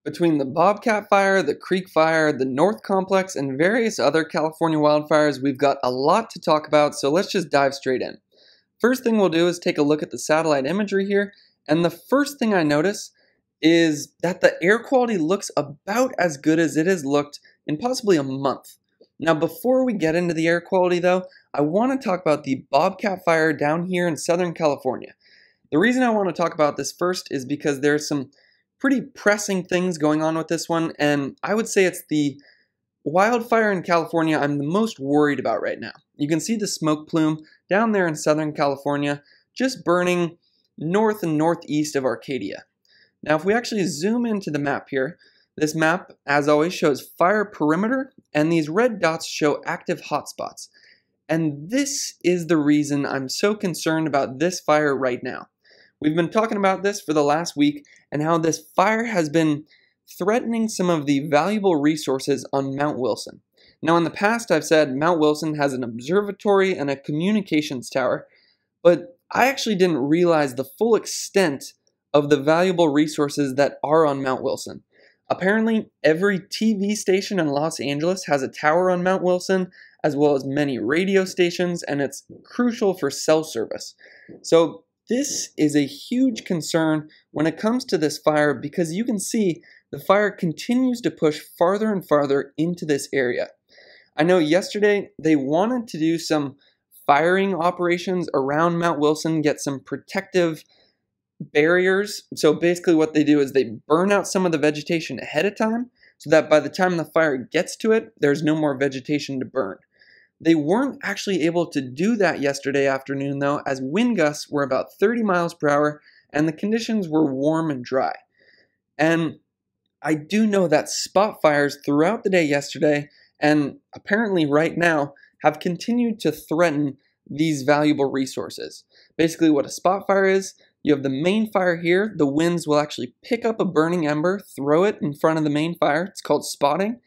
Between the Bobcat Fire, the Creek Fire, the North Complex, and various other California wildfires, we've got a lot to talk about, so let's just dive straight in. First thing we'll do is take a look at the satellite imagery here, and the first thing I notice is that the air quality looks about as good as it has looked in possibly a month. Now, before we get into the air quality though, I want to talk about the Bobcat Fire down here in Southern California. The reason I want to talk about this first is because there's some pretty pressing things going on with this one, and I would say it's the wildfire in California I'm the most worried about right now. You can see the smoke plume down there in Southern California, just burning north and northeast of Arcadia. Now, if we actually zoom into the map here, this map, as always, shows fire perimeter, and these red dots show active hotspots. And this is the reason I'm so concerned about this fire right now. We've been talking about this for the last week and how this fire has been threatening some of the valuable resources on Mount Wilson. Now, in the past, I've said Mount Wilson has an observatory and a communications tower, but I actually didn't realize the full extent of the valuable resources that are on Mount Wilson. Apparently, every TV station in Los Angeles has a tower on Mount Wilson, as well as many radio stations, and it's crucial for cell service. So this is a huge concern when it comes to this fire because you can see the fire continues to push farther and farther into this area. I know yesterday they wanted to do some firing operations around Mount Wilson, get some protective barriers. So basically what they do is they burn out some of the vegetation ahead of time so that by the time the fire gets to it, there's no more vegetation to burn. They weren't actually able to do that yesterday afternoon though, as wind gusts were about 30 miles per hour and the conditions were warm and dry. And I do know that spot fires throughout the day yesterday and apparently right now have continued to threaten these valuable resources. Basically what a spot fire is, you have the main fire here, the winds will actually pick up a burning ember, throw it in front of the main fire, it's called spotting.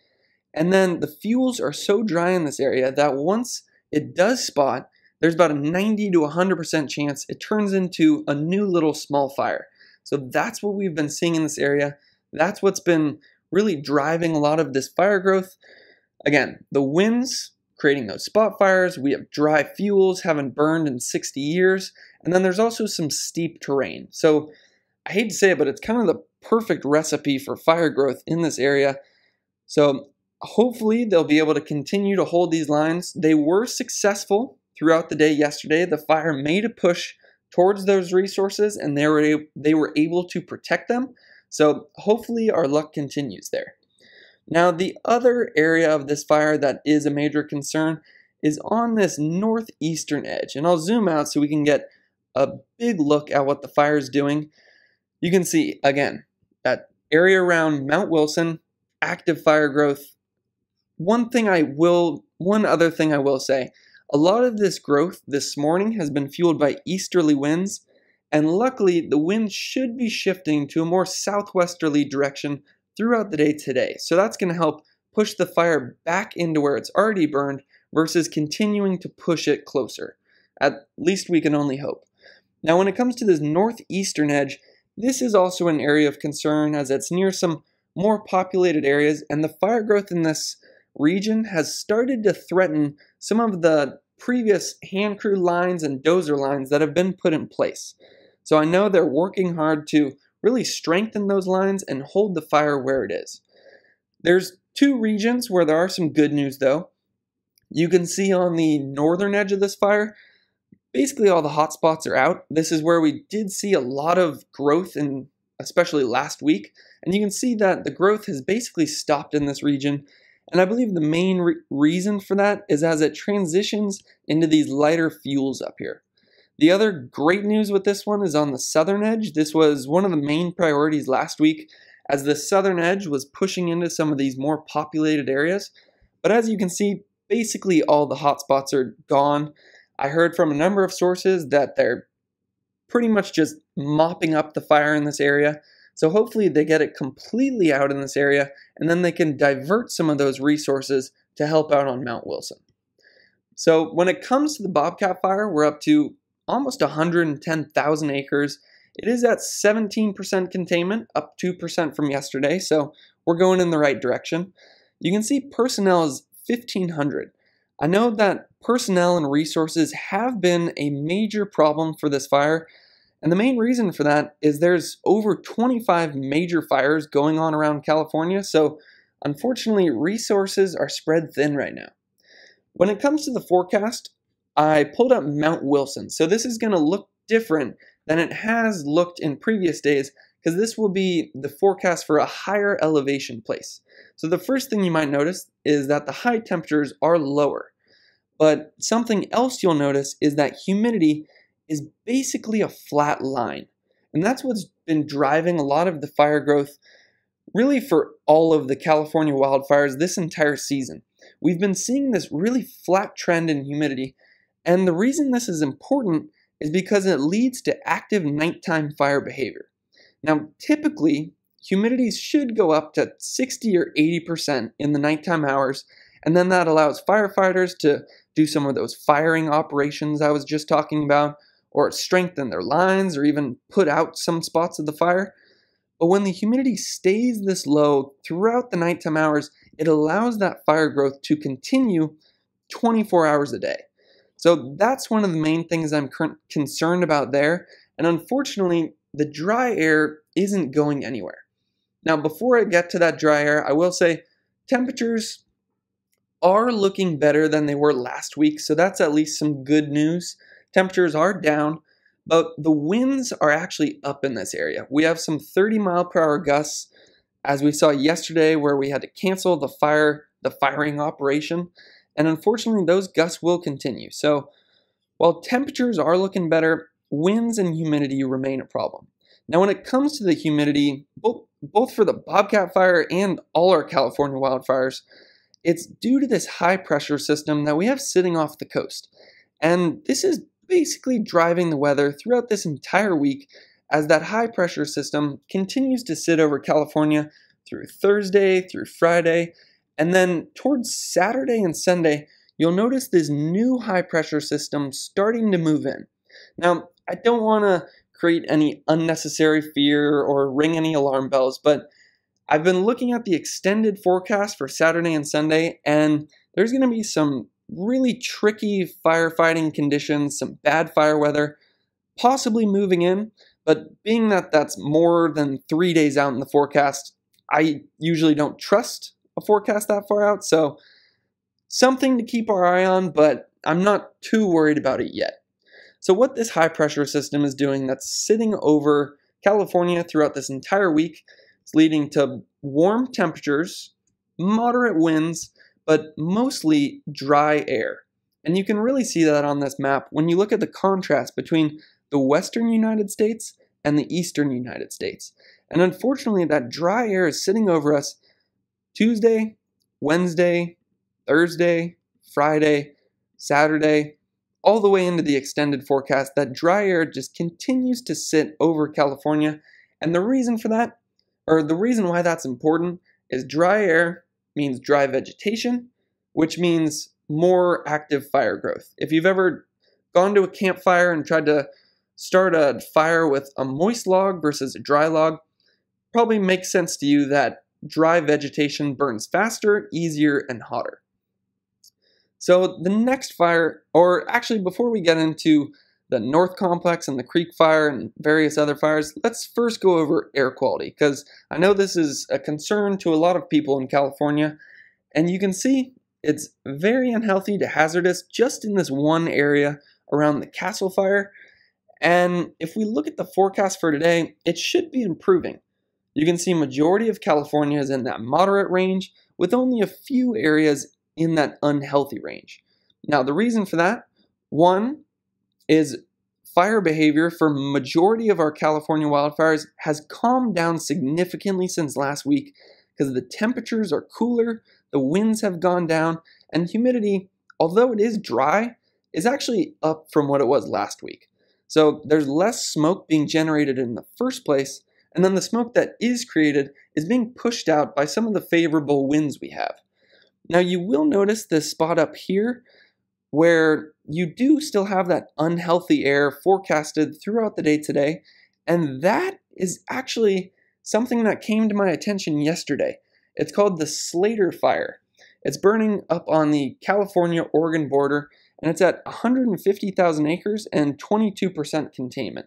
And then the fuels are so dry in this area that once it does spot, there's about a 90 to 100% chance it turns into a new little small fire. So that's what we've been seeing in this area. That's what's been really driving a lot of this fire growth. Again, the winds creating those spot fires, we have dry fuels, haven't burned in 60 years, and then there's also some steep terrain. So I hate to say it, but it's kind of the perfect recipe for fire growth in this area. So hopefully they'll be able to continue to hold these lines. They were successful throughout the day yesterday. The fire made a push towards those resources and they were able to protect them. So hopefully our luck continues there. Now the other area of this fire that is a major concern is on this northeastern edge. And I'll zoom out so we can get a big look at what the fire is doing. You can see, again, that area around Mount Wilson, active fire growth. One other thing I will say, a lot of this growth this morning has been fueled by easterly winds, and luckily the wind should be shifting to a more southwesterly direction throughout the day today. So that's going to help push the fire back into where it's already burned versus continuing to push it closer. At least we can only hope. Now when it comes to this northeastern edge, this is also an area of concern as it's near some more populated areas, and the fire growth in this region has started to threaten some of the previous hand crew lines and dozer lines that have been put in place. So I know they're working hard to really strengthen those lines and hold the fire where it is. There's two regions where there are some good news though. You can see on the northern edge of this fire, basically all the hot spots are out. This is where we did see a lot of growth in especially last week, and you can see that the growth has basically stopped in this region. And I believe the main reason for that is as it transitions into these lighter fuels up here. The other great news with this one is on the southern edge. This was one of the main priorities last week as the southern edge was pushing into some of these more populated areas. But as you can see, basically all the hotspots are gone. I heard from a number of sources that they're pretty much just mopping up the fire in this area. So hopefully they get it completely out in this area and then they can divert some of those resources to help out on Mount Wilson. So when it comes to the Bobcat Fire, we're up to almost 110,000 acres. It is at 17% containment, up 2% from yesterday, so we're going in the right direction. You can see personnel is 1,500. I know that personnel and resources have been a major problem for this fire, and the main reason for that is there's over 25 major fires going on around California, so unfortunately resources are spread thin right now. When it comes to the forecast, I pulled up Mount Wilson, so this is going to look different than it has looked in previous days because this will be the forecast for a higher elevation place. So the first thing you might notice is that the high temperatures are lower. But something else you'll notice is that humidity is basically a flat line. And that's what's been driving a lot of the fire growth really for all of the California wildfires this entire season. We've been seeing this really flat trend in humidity, and the reason this is important is because it leads to active nighttime fire behavior. Now, typically, humidities should go up to 60 or 80% in the nighttime hours, and then that allows firefighters to do some of those firing operations I was just talking about, or strengthen their lines, or even put out some spots of the fire. But when the humidity stays this low throughout the nighttime hours, it allows that fire growth to continue 24 hours a day. So that's one of the main things I'm concerned about there, and unfortunately, the dry air isn't going anywhere. Now, before I get to that dry air, I will say temperatures are looking better than they were last week, so that's at least some good news. Temperatures are down, but the winds are actually up in this area. We have some 30-mile-per-hour gusts, as we saw yesterday, where we had to cancel the firing operation. And unfortunately, those gusts will continue. So while temperatures are looking better, winds and humidity remain a problem. Now, when it comes to the humidity, both for the Bobcat Fire and all our California wildfires, it's due to this high pressure system that we have sitting off the coast. And this is basically driving the weather throughout this entire week as that high pressure system continues to sit over California through Thursday, through Friday, and then towards Saturday and Sunday, you'll notice this new high pressure system starting to move in. Now, I don't want to create any unnecessary fear or ring any alarm bells, but I've been looking at the extended forecast for Saturday and Sunday, and there's going to be some really tricky firefighting conditions, some bad fire weather, possibly moving in, but being that that's more than 3 days out in the forecast, I usually don't trust a forecast that far out, so something to keep our eye on, but I'm not too worried about it yet. So what this high pressure system is doing that's sitting over California throughout this entire week is leading to warm temperatures, moderate winds, but mostly dry air. And you can really see that on this map when you look at the contrast between the western United States and the eastern United States. And unfortunately, that dry air is sitting over us Tuesday, Wednesday, Thursday, Friday, Saturday, all the way into the extended forecast. That dry air just continues to sit over California. And the reason for that, or the reason why that's important, is dry air means dry vegetation, which means more active fire growth. If you've ever gone to a campfire and tried to start a fire with a moist log versus a dry log, probably makes sense to you that dry vegetation burns faster, easier, and hotter. So the next fire, or actually before we get into the North Complex and the Creek Fire and various other fires, let's first go over air quality, because I know this is a concern to a lot of people in California, and you can see it's very unhealthy to hazardous just in this one area around the Castle Fire. And if we look at the forecast for today, it should be improving. You can see majority of California is in that moderate range, with only a few areas in that unhealthy range. Now, the reason for that, one, is fire behavior for majority of our California wildfires has calmed down significantly since last week because the temperatures are cooler, the winds have gone down, and humidity, although it is dry, is actually up from what it was last week. So there's less smoke being generated in the first place, and then the smoke that is created is being pushed out by some of the favorable winds we have. Now you will notice this spot up here where you do still have that unhealthy air forecasted throughout the day today, And that is actually something that came to my attention yesterday. It's called the Slater Fire. It's burning up on the California-Oregon border, and it's at 150,000 acres and 22% containment.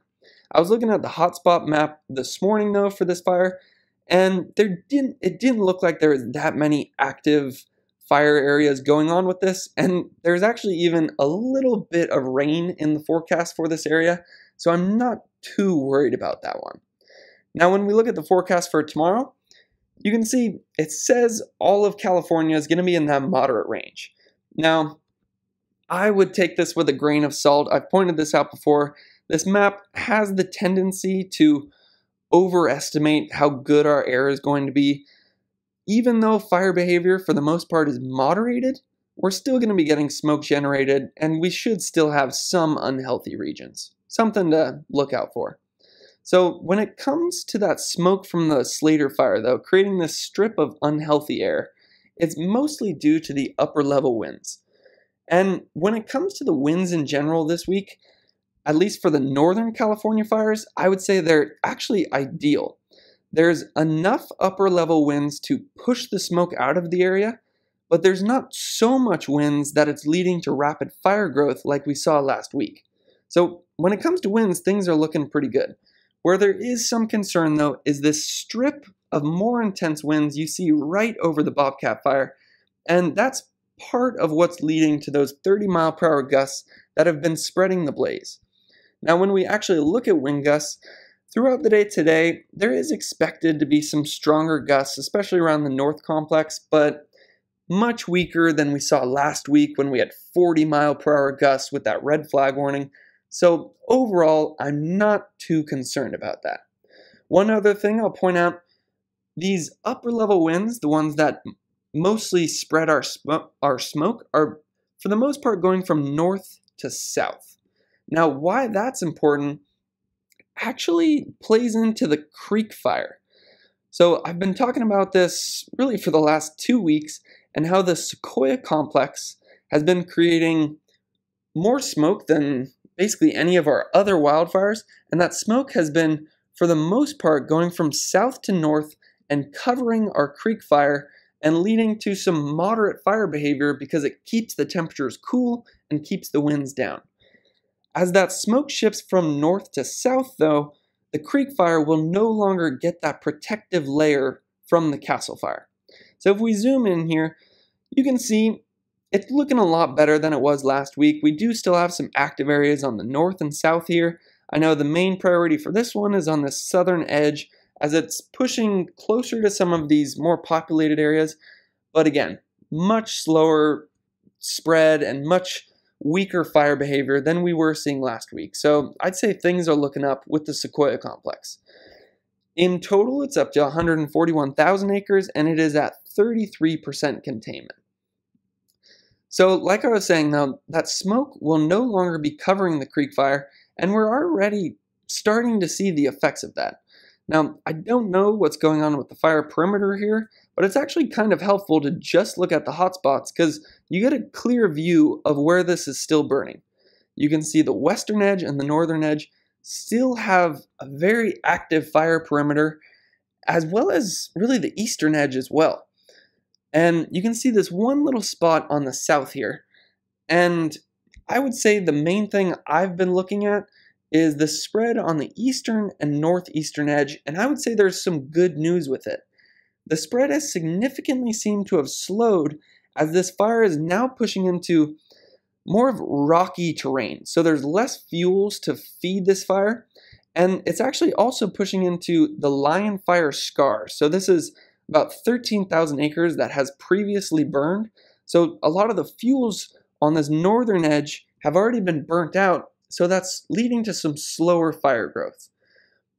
I was looking at the hotspot map this morning, though, for this fire, and it didn't look like there was that many active fire areas going on with this, and there's actually even a little bit of rain in the forecast for this area, so I'm not too worried about that one. Now, when we look at the forecast for tomorrow, you can see it says all of California is going to be in that moderate range. Now, I would take this with a grain of salt. I've pointed this out before. This map has the tendency to overestimate how good our air is going to be. Even though fire behavior for the most part is moderated, we're still going to be getting smoke generated, and we should still have some unhealthy regions. Something to look out for. So when it comes to that smoke from the Slater Fire, though, creating this strip of unhealthy air, it's mostly due to the upper level winds. And when it comes to the winds in general this week, at least for the Northern California fires, I would say they're actually ideal. There's enough upper level winds to push the smoke out of the area, but there's not so much winds that it's leading to rapid fire growth like we saw last week. So when it comes to winds, things are looking pretty good. Where there is some concern, though, is this strip of more intense winds you see right over the Bobcat Fire, and that's part of what's leading to those 30-mile-per-hour gusts that have been spreading the blaze. Now, when we actually look at wind gusts, throughout the day today, there is expected to be some stronger gusts, especially around the north complex, but much weaker than we saw last week when we had 40-mile-per-hour gusts with that red flag warning. So overall, I'm not too concerned about that. One other thing I'll point out, these upper level winds, the ones that mostly spread our smoke, are for the most part going from north to south. Now, why that's important actually plays into the creek fire. So I've been talking about this really for the last 2 weeks and how the Sequoia complex has been creating more smoke than basically any of our other wildfires, and that smoke has been, for the most part, going from south to north and covering our creek fire and leading to some moderate fire behavior because it keeps the temperatures cool and keeps the winds down. As that smoke shifts from north to south, though, the creek fire will no longer get that protective layer from the castle fire. So if we zoom in here, you can see it's looking a lot better than it was last week. We do still have some active areas on the north and south here. I know the main priority for this one is on the southern edge as it's pushing closer to some of these more populated areas. But again, much slower spread and much weaker fire behavior than we were seeing last week. So I'd say things are looking up with the Sequoia complex. In total, it's up to 141,000 acres and it is at 33% containment. So like I was saying, now that smoke will no longer be covering the creek fire, and we're already starting to see the effects of that. Now, I don't know what's going on with the fire perimeter here, but it's actually kind of helpful to just look at the hotspots because you get a clear view of where this is still burning. You can see the western edge and the northern edge still have a very active fire perimeter, as well as really the eastern edge as well. And you can see this one little spot on the south here. And I would say the main thing I've been looking at is the spread on the eastern and northeastern edge, and I would say there's some good news with it. The spread has significantly seemed to have slowed as this fire is now pushing into more of rocky terrain. So there's less fuels to feed this fire, and it's actually also pushing into the Lion Fire Scar. So this is about 13,000 acres that has previously burned. So a lot of the fuels on this northern edge have already been burnt out, so that's leading to some slower fire growth.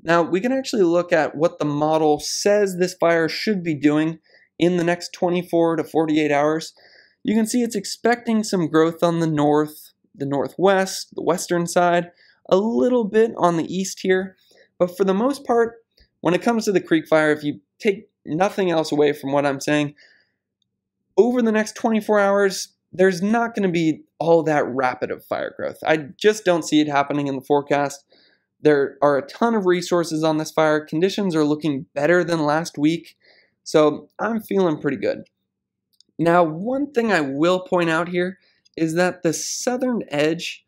Now, we can actually look at what the model says this fire should be doing in the next 24 to 48 hours. You can see it's expecting some growth on the north, the northwest, the western side, a little bit on the east here. But for the most part, when it comes to the creek fire, if you take nothing else away from what I'm saying, over the next 24 hours, there's not going to be all that rapid of fire growth. I just don't see it happening in the forecast. There are a ton of resources on this fire. Conditions are looking better than last week, so I'm feeling pretty good. Now, one thing I will point out here is that the southern edge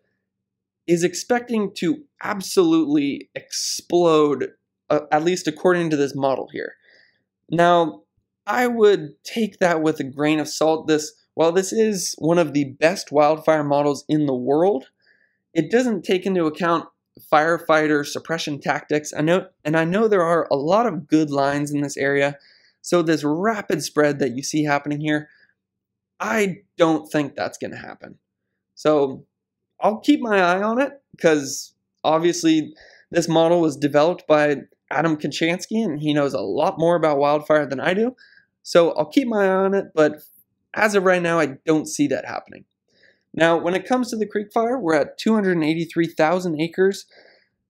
is expecting to absolutely explode, at least according to this model here. Now, I would take that with a grain of salt. While this is one of the best wildfire models in the world, it doesn't take into account firefighter suppression tactics. I know there are a lot of good lines in this area, so this rapid spread that you see happening here, I don't think that's going to happen. So I'll keep my eye on it, because obviously this model was developed by Adam Kochanski, and he knows a lot more about wildfire than I do. So I'll keep my eye on it, but as of right now, I don't see that happening. Now, when it comes to the creek fire, we're at 283,000 acres.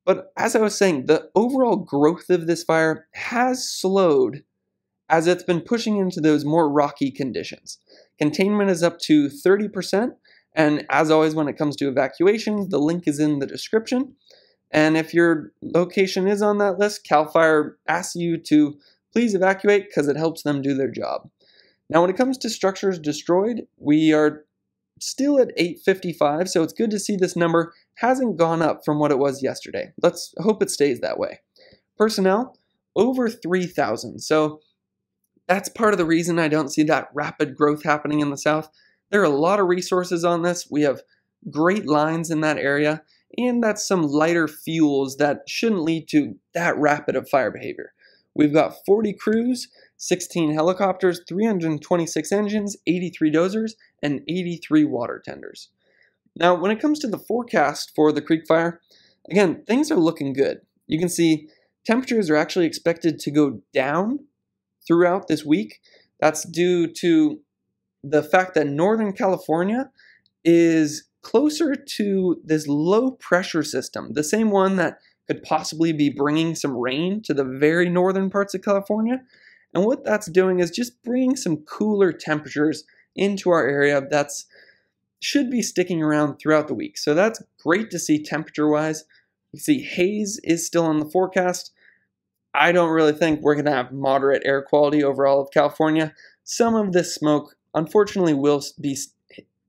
But as I was saying, the overall growth of this fire has slowed as it's been pushing into those more rocky conditions. Containment is up to 30%. And as always, when it comes to evacuation, the link is in the description. And if your location is on that list, CAL FIRE asks you to please evacuate, because it helps them do their job. Now, when it comes to structures destroyed, we are still at 855, so it's good to see this number hasn't gone up from what it was yesterday. Let's hope it stays that way. Personnel, over 3,000. So that's part of the reason I don't see that rapid growth happening in the south. There are a lot of resources on this. We have great lines in that area, and that's some lighter fuels that shouldn't lead to that rapid of fire behavior. We've got 40 crews, 16 helicopters, 326 engines, 83 dozers, and 83 water tenders. Now, when it comes to the forecast for the creek fire, again, things are looking good. You can see temperatures are actually expected to go down throughout this week. That's due to the fact that Northern California is closer to this low pressure system, the same one that could possibly be bringing some rain to the very northern parts of California. And what that's doing is just bringing some cooler temperatures into our area that's should be sticking around throughout the week. So that's great to see temperature-wise. You see haze is still on the forecast. I don't really think we're going to have moderate air quality over all of California. Some of this smoke, unfortunately, will be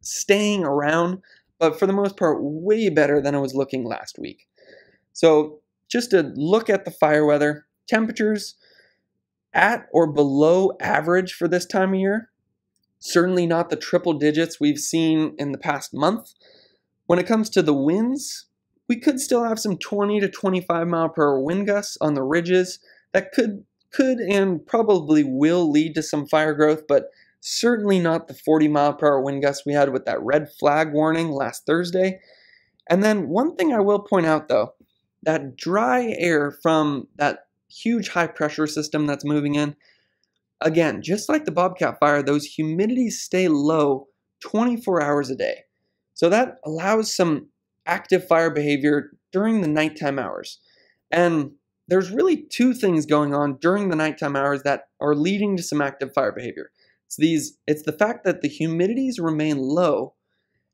staying around, but for the most part, way better than it was looking last week. So just to look at the fire weather, temperatures at or below average for this time of year. Certainly not the triple digits we've seen in the past month. When it comes to the winds, we could still have some 20 to 25 mile per hour wind gusts on the ridges that could and probably will lead to some fire growth, but certainly not the 40 mile per hour wind gusts we had with that red flag warning last Thursday. And then one thing I will point out though, that dry air from that huge high pressure system that's moving in, again, just like the Bobcat Fire, those humidities stay low 24 hours a day. So that allows some active fire behavior during the nighttime hours. And there's really two things going on during the nighttime hours that are leading to some active fire behavior. It's the fact that the humidities remain low.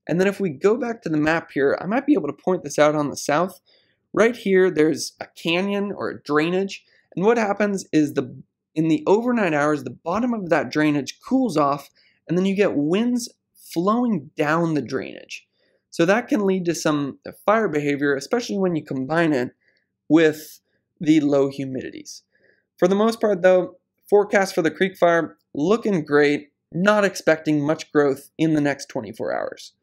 And then if we go back to the map here, I might be able to point this out on the south. Right here, there's a canyon or a drainage. And what happens is in the overnight hours, the bottom of that drainage cools off, and then you get winds flowing down the drainage. So that can lead to some fire behavior, especially when you combine it with the low humidities. For the most part though, forecast for the creek fire, looking great, not expecting much growth in the next 24 hours.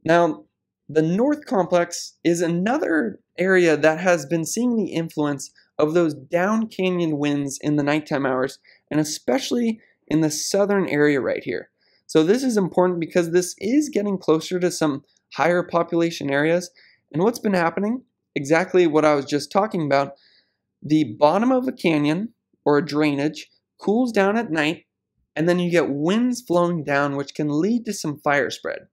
Now, the North Complex is another area that has been seeing the influence of those down canyon winds in the nighttime hours, and especially in the southern area right here. So this is important because this is getting closer to some higher population areas, and what's been happening, exactly what I was just talking about, the bottom of a canyon or a drainage cools down at night, and then you get winds flowing down, which can lead to some fire spread.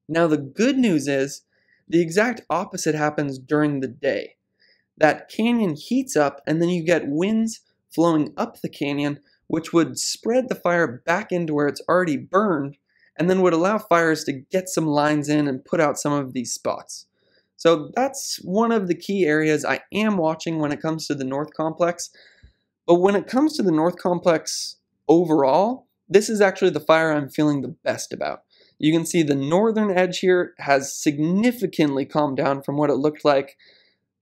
Now the good news is the exact opposite happens during the day. That canyon heats up, and then you get winds flowing up the canyon, which would spread the fire back into where it's already burned, and then would allow fires to get some lines in and put out some of these spots. So that's one of the key areas I am watching when it comes to the North Complex. But when it comes to the North Complex overall, this is actually the fire I'm feeling the best about. You can see the northern edge here has significantly calmed down from what it looked like,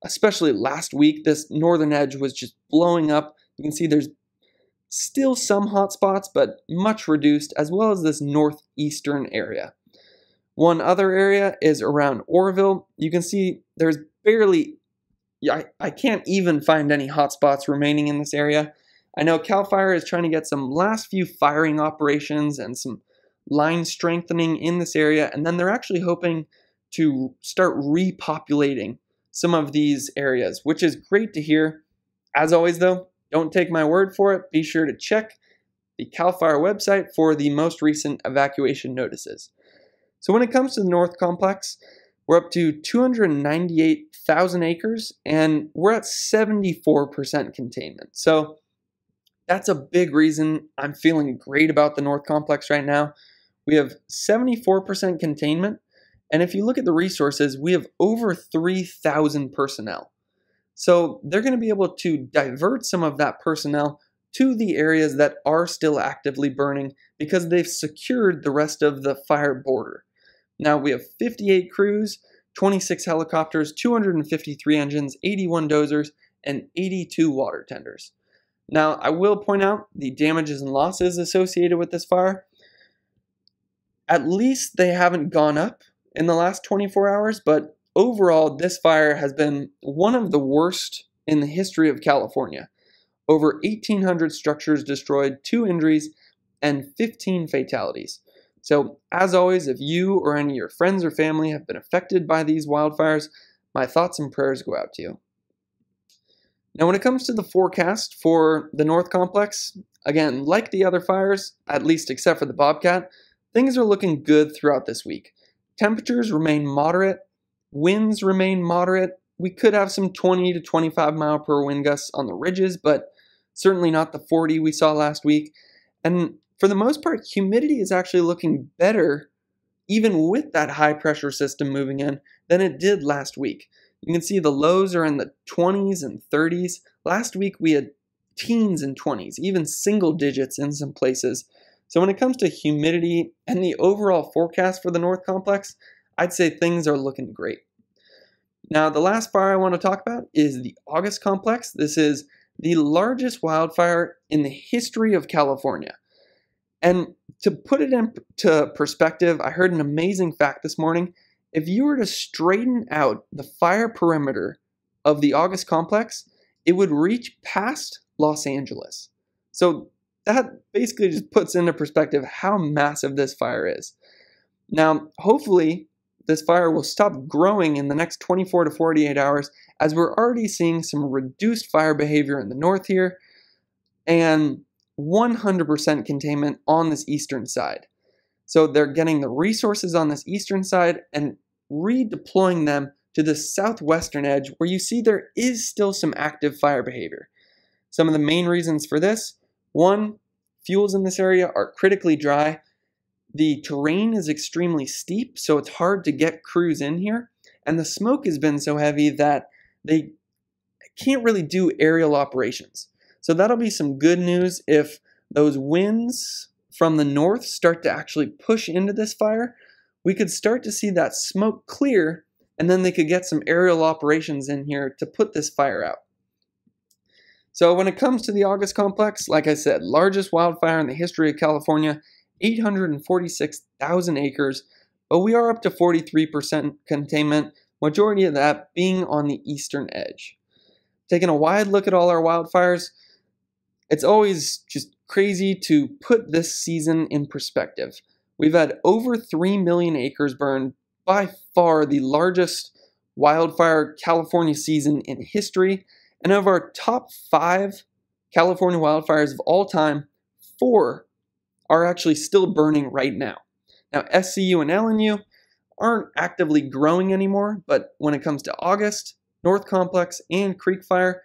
especially last week. This northern edge was just blowing up. You can see there's still some hot spots, but much reduced, as well as this northeastern area. One other area is around Orville. You can see there's barely, I can't even find any hot spots remaining in this area. I know CAL FIRE is trying to get some last few firing operations and some line strengthening in this area, and then they're actually hoping to start repopulating some of these areas, which is great to hear. As always though, don't take my word for it. Be sure to check the CAL FIRE website for the most recent evacuation notices. So when it comes to the North Complex, we're up to 298,000 acres and we're at 74% containment. So that's a big reason I'm feeling great about the North Complex right now. We have 74% containment, and if you look at the resources, we have over 3,000 personnel. So they're going to be able to divert some of that personnel to the areas that are still actively burning because they've secured the rest of the fire border. Now we have 58 crews, 26 helicopters, 253 engines, 81 dozers, and 82 water tenders. Now I will point out the damages and losses associated with this fire. At least they haven't gone up in the last 24 hours, but overall this fire has been one of the worst in the history of California. Over 1,800 structures destroyed, 2 injuries, and 15 fatalities. So, as always, if you or any of your friends or family have been affected by these wildfires, my thoughts and prayers go out to you. Now, when it comes to the forecast for the North Complex, again, like the other fires, at least except for the Bobcat, things are looking good throughout this week. Temperatures remain moderate, winds remain moderate. We could have some 20 to 25 mile per hour wind gusts on the ridges, but certainly not the 40 we saw last week. And for the most part, humidity is actually looking better, even with that high pressure system moving in, than it did last week. You can see the lows are in the 20s and 30s. Last week we had teens and 20s, even single digits in some places. So when it comes to humidity and the overall forecast for the North Complex, I'd say things are looking great. Now, the last fire I want to talk about is the August Complex. This is the largest wildfire in the history of California. And to put it into perspective, I heard an amazing fact this morning. If you were to straighten out the fire perimeter of the August Complex, it would reach past Los Angeles. So that basically just puts into perspective how massive this fire is. Now, hopefully, this fire will stop growing in the next 24 to 48 hours, as we're already seeing some reduced fire behavior in the north here, and 100% containment on this eastern side. So they're getting the resources on this eastern side and redeploying them to the southwestern edge, where you see there is still some active fire behavior. Some of the main reasons for this: one, fuels in this area are critically dry. The terrain is extremely steep, so it's hard to get crews in here. And the smoke has been so heavy that they can't really do aerial operations. So that'll be some good news if those winds from the north start to actually push into this fire. We could start to see that smoke clear, and then they could get some aerial operations in here to put this fire out. So when it comes to the August Complex, like I said, largest wildfire in the history of California, 846,000 acres, but we are up to 43% containment, majority of that being on the eastern edge. Taking a wide look at all our wildfires, it's always just crazy to put this season in perspective. We've had over 3 million acres burned, by far the largest wildfire California season in history, and of our top 5 California wildfires of all time, 4 are actually still burning right now. Now, SCU and LNU aren't actively growing anymore, but when it comes to August, North Complex, and Creek Fire,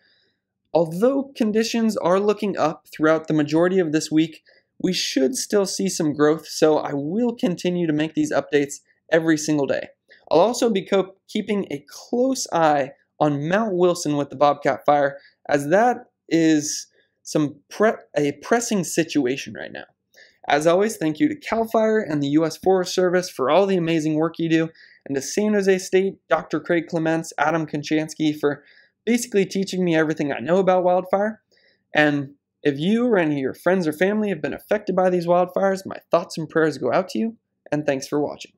although conditions are looking up throughout the majority of this week, we should still see some growth, so I will continue to make these updates every single day. I'll also be keeping a close eye on Mount Wilson with the Bobcat Fire, as that is a pressing situation right now. As always, thank you to CAL FIRE and the U.S. Forest Service for all the amazing work you do, and to San Jose State, Dr. Craig Clements, Adam Konchansky for basically teaching me everything I know about wildfire. And if you or any of your friends or family have been affected by these wildfires, my thoughts and prayers go out to you, and thanks for watching.